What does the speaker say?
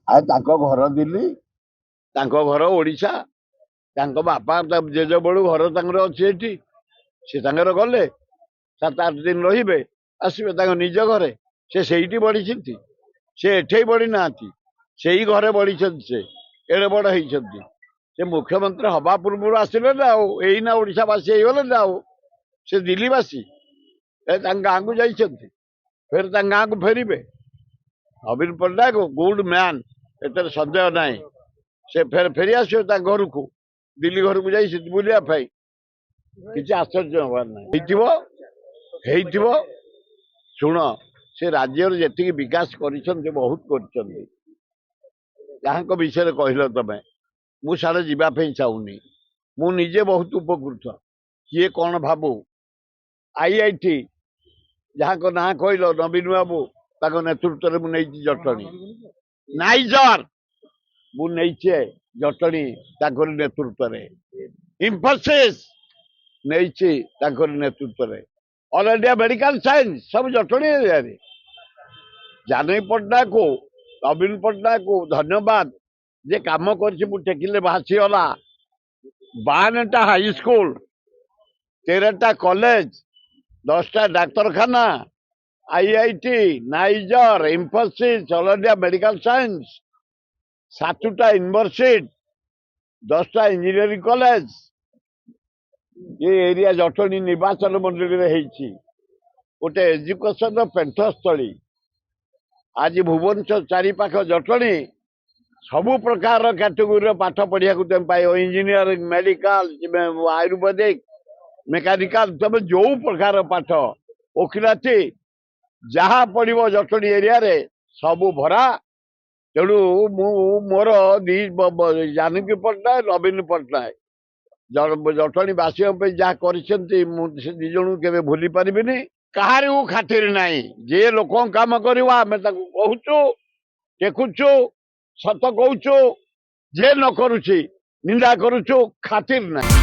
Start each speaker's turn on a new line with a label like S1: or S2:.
S1: ଆଉ ତାଙ୍କ ଘର ଦିଲ୍ଲୀ, ତାଙ୍କ ଘର ଓଡ଼ିଶା, ତାଙ୍କ ବାପା ଜେଜ ବେଳୁ ଘର ତାଙ୍କର ଅଛି ଏଠି। ସେ ତାଙ୍କର ଗଲେ 7-8 ଦିନ ରହିବେ, ଆସିବେ ତାଙ୍କ ନିଜ ଘରେ। ସେ ସେଇଠି ବଢିଛନ୍ତି, ସେ ଏଠେଇ ବଢି ନାହାନ୍ତି, ସେଇ ଘରେ ବଢିଛନ୍ତି। ସେ ଏଡେ ବଡ ହେଇଛନ୍ତି। ସେ ମୁଖ୍ୟମନ୍ତ୍ରୀ ହବା ପୂର୍ବରୁ ଆସିଲେ ନା, ଆଉ ଏଇନା ଓଡ଼ିଶାବାସୀ ହେଇଗଲେ ନା। ଆଉ ସେ ଦିଲ୍ଲୀବାସୀ, ତାଙ୍କ ଗାଁକୁ ଯାଇଛନ୍ତି, ଫେର ତାଙ୍କ ଗାଁକୁ ଫେରିବେ। ନବୀନ ପଟ୍ଟନାୟକ ଗୁଡ୍ ମ୍ୟାନ୍, ଏଥିରେ ସନ୍ଦେହ ନାହିଁ। ସେ ଫେରି ଆସିବେ ତାଙ୍କ ଘରକୁ, ଦିଲ୍ଲୀ ଘରକୁ ଯାଇଛନ୍ତି ବୁଲିବା ପାଇଁ। କିଛି ଆଶ୍ଚର୍ଯ୍ୟ ହବାର ନାହିଁ। ହେଇଥିବ। ଶୁଣ, ସେ ରାଜ୍ୟର ଯେତିକି ବିକାଶ କରିଛନ୍ତି ବହୁତ କରିଛନ୍ତି। ଯାହାଙ୍କ ବିଷୟରେ କହିଲ ତମେ, ମୁଁ ସାଡେ ଯିବା ପାଇଁ ଚାହୁଁନି। ମୁଁ ନିଜେ ବହୁତ ଉପକୃତ। କିଏ କଣ ଭାବୁ, IIT ଯାହାଙ୍କ ନାଁ କହିଲ ନବୀନ ବାବୁ, ତାଙ୍କ ନେତୃତ୍ୱରେ ମୁଁ ନେଇଛି ଜଟଣୀ। ନାଇଜର ମୁଁ ନେଇଛେ ଜଟଣୀ, ତାଙ୍କର ନେତୃତ୍ୱରେ। ଇନଫୋସିସ୍ ନେଇଛି ତାଙ୍କର ନେତୃତ୍ୱରେ। ଅଲ୍ ଇଣ୍ଡିଆ ମେଡିକାଲ ସାଇନ୍ସ ସବୁ ଜଟଣୀ ଏରିଆରେ। ଜାନକୀ ପଟ୍ଟନାୟକକୁ, ନବୀନ ପଟ୍ଟନାୟକକୁ ଧନ୍ୟବାଦ। ଯେ କାମ କରିଛି ମୁଁ ଟେକିଲେ ଭାସିଗଲା। 52ଟା ହାଇସ୍କୁଲ, 13ଟା କଲେଜ, 10ଟା ଡାକ୍ତରଖାନା, IIT, NISER, Infosys, all India medical science, 7ଟା ୟୁନିଭରସିଟି, 10ଟା ଇଞ୍ଜିନିୟରିଂ କଲେଜ ଏ ଏରିଆ ଜଟଣୀ ନିର୍ବାଚନ ମଣ୍ଡଳୀରେ ହେଇଛି। ଗୋଟେ ଏଜୁକେସନ ପେଣ୍ଠସ୍ଥଳୀ। ଆଜି ଭୁବନେଶ୍ୱର ଚାରିପାଖ ଜଟଣୀ ସବୁ ପ୍ରକାର କ୍ୟାଟେଗୋରୀର ପାଠ ପଢିବାକୁ ତମେ ପାଇବ। ଇଞ୍ଜିନିୟରିଂ, ମେଡିକାଲ, ଆୟୁର୍ବେଦିକ, ମେକାନିକାଲ, ତମେ ଯୋଉ ପ୍ରକାର ପାଠ, ଓକିଲାତି ଯାହା ପଢିବ ଜଟଣୀ ଏରିଆରେ ସବୁ ଭରା। ତେଣୁ ମୁଁ ମୋର ଜାନକୀ ପଟ୍ଟନାୟକ, ନବୀନ ପଟ୍ଟନାୟକ ଜଟଣୀ ବାସୀଙ୍କ ପାଇଁ ଯାହା କରିଛନ୍ତି, ମୁଁ ସେ ଦି ଜଣଙ୍କୁ କେବେ ଭୁଲି ପାରିବିନି। କାହାରିକୁ ଖାତିର ନାହିଁ। ଯିଏ ଲୋକଙ୍କ କାମ କରିବ ଆମେ ତାକୁ କହୁଛୁ, ଟେକୁଛୁ, ସତ କହୁଛୁ। ଯିଏ ନ କରୁଛି ନିନ୍ଦା କରୁଛୁ, ଖାତିର ନାହିଁ।